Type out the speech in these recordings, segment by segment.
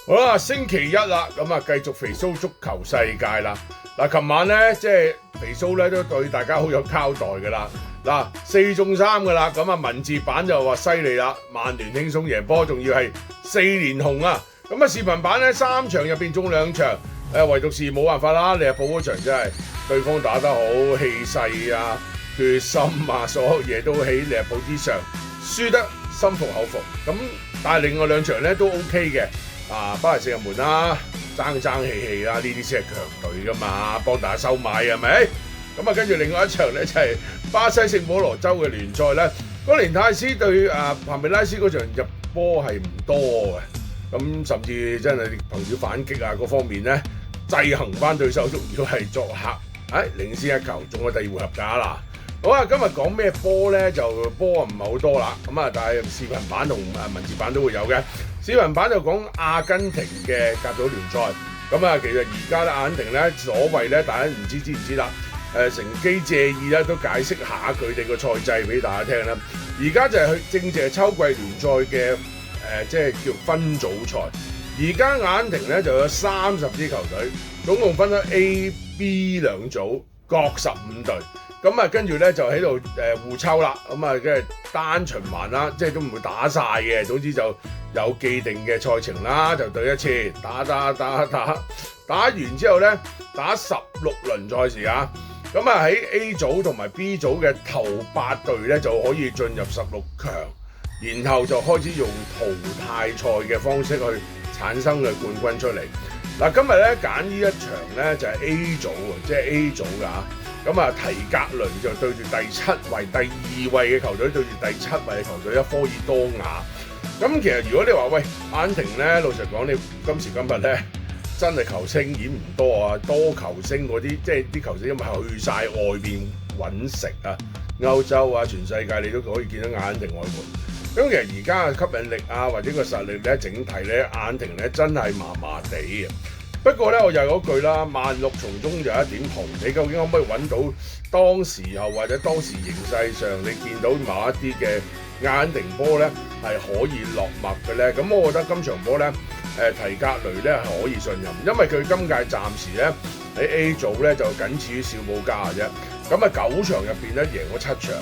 好啦，星期一啦，咁啊繼續肥蘇足球世界啦。嗱，琴晚咧即係肥蘇咧都對大家好有交代噶啦。嗱，4中3噶啦，咁啊文字版就話犀利啦，曼聯輕鬆贏波，仲要係4連紅啊！咁啊視頻版咧3場入邊中2場，唯獨是冇辦法啦，利物浦嗰場真係對方打得好，氣勢啊、決心啊，所有嘢都喺利物浦之上，輸得心服口服。咁但係另外2場咧都 OK 嘅。巴黎聖日門啦，爭氣氣啦，呢啲先係強隊噶嘛，幫大家收買係咪？咁啊，跟住另外一場咧就係巴西聖保羅州嘅聯賽咧，哥連泰斯對帕梅拉斯嗰場入波係唔多嘅，咁甚至真係憑住反擊啊嗰方面咧，制衡翻對手，仲要係作客，領先1球，仲有第2回合㗎啦。好啊，今日講咩波咧？就波唔係好多啦，咁啊，但係視頻版同文字版都會有嘅。視頻版就講阿根廷嘅甲組聯賽，咁啊，其實而家咧阿根廷咧所謂咧，大家唔知唔知啦？乘機借意咧都解釋下佢哋個賽制俾大家聽啦。而家就係正係秋季聯賽嘅即係叫分組賽。而家阿根廷咧就有30支球隊，總共分咗 A、B 兩組，各15隊。咁啊，跟住咧就喺度互抽啦，咁啊，跟住單循環啦，即係都唔會打晒嘅。總之就有既定嘅賽程啦，就對一次，打完之後咧，打16輪賽事啊。咁啊喺 A 組同埋 B 組嘅頭8隊咧就可以進入16強，然後就開始用淘汰賽嘅方式去產生嘅冠軍出嚟。嗱，今日咧揀呢一場咧就係 A 組喎，即係 A 組㗎。咁啊，提格雷就對住第7位、第2位嘅球隊，對住第7位嘅球隊科爾多瓦。咁其實如果你話喂阿根廷咧，老實講，你今時今日咧真係球星已經唔多啊，多球星嗰啲即係啲球星因為去晒外邊揾食啊，歐洲啊，全世界你都可以見到阿根廷外援。咁其實而家嘅吸引力啊，或者個實力咧，整體咧阿根廷咧真係麻麻地嘅。不過咧，我又嗰句啦，萬綠叢中有一點紅，你究竟可唔可以揾到當時候或者當時形勢上你見到某一啲嘅阿根廷波咧係可以落墨嘅咧？咁我覺得今場波咧，提格雷咧係可以信任，因為佢今屆暫時咧喺 A 組咧就僅次於小保加嘅啫。咁啊9場入邊咧贏咗7場，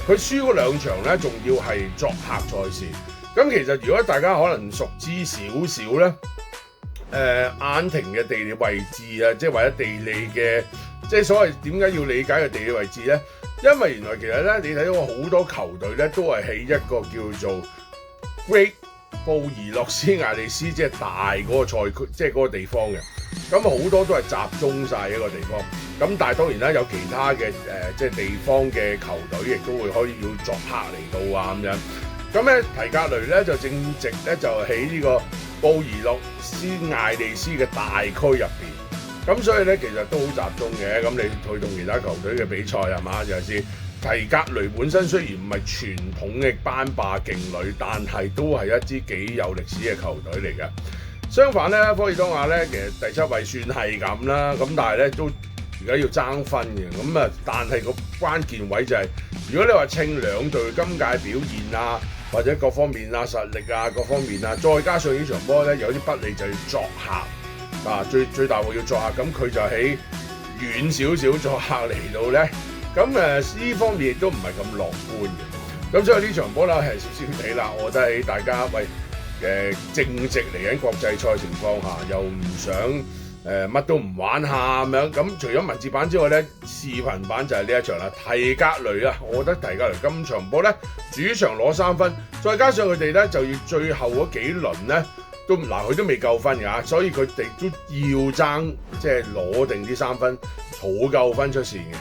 佢輸嗰2場咧仲要係作客賽事。咁其實如果大家可能熟知少少咧。阿根廷嘅地理位置啊，即係或者地理嘅，即係所謂點解要理解嘅地理位置咧？因為原來其實咧，你睇到好多球隊咧，都係喺一個叫做 Great 布宜諾斯艾利斯，即係大嗰個賽區，即係嗰個地方嘅。咁好多都係集中晒一個地方。咁但係當然啦，有其他嘅即係地方嘅球隊，亦都會可以要作客嚟到啊咁樣。咁咧，提格雷咧就正值咧就喺呢個布宜諾斯艾利斯嘅大區入邊，咁所以咧其實都好集中嘅。咁你去同其他球隊嘅比賽係嘛？尤其是提格雷本身雖然唔係傳統嘅班霸勁旅，但係都係一支幾有歷史嘅球隊嚟嘅。相反咧，科爾多瓦咧其實第7位算係咁啦，咁但係咧都而家要爭分嘅。咁啊，但係個關鍵位就係、如果你話稱兩隊今屆表現啊，或者各方面啊、實力啊、各方面啊，再加上呢場波咧有啲不利就要作客啊，最大鑊要作客，咁佢就喺遠少少作客嚟到咧，咁呢方面亦都唔係咁樂觀嘅，咁所以呢場波咧係少少地啦，我覺得喺大家正值嚟緊國際賽情況下，又唔想乜都唔玩下咁樣，咁除咗文字版之外咧，視頻版就係呢一場啦。提格雷啊，我覺得提格雷今場波咧主場攞3分，再加上佢哋咧就要最後嗰幾輪咧都佢都未夠分㗎，所以佢哋都要爭即係攞定啲3分，儲夠分出線嘅。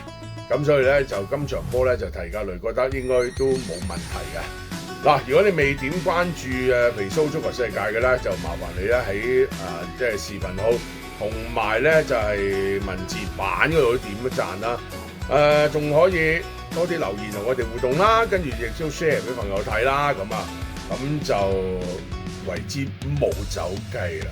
咁所以咧就今場波咧就提格雷覺得應該都冇問題嘅。嗱，如果你未點關注肥蘇足球世界嘅咧，就麻煩你咧喺即係視頻號同埋咧就係文字版嗰度點一讚啦。仲可以多啲留言同我哋互動啦，跟住亦都 share 俾朋友睇啦，咁就為之冇走雞啦。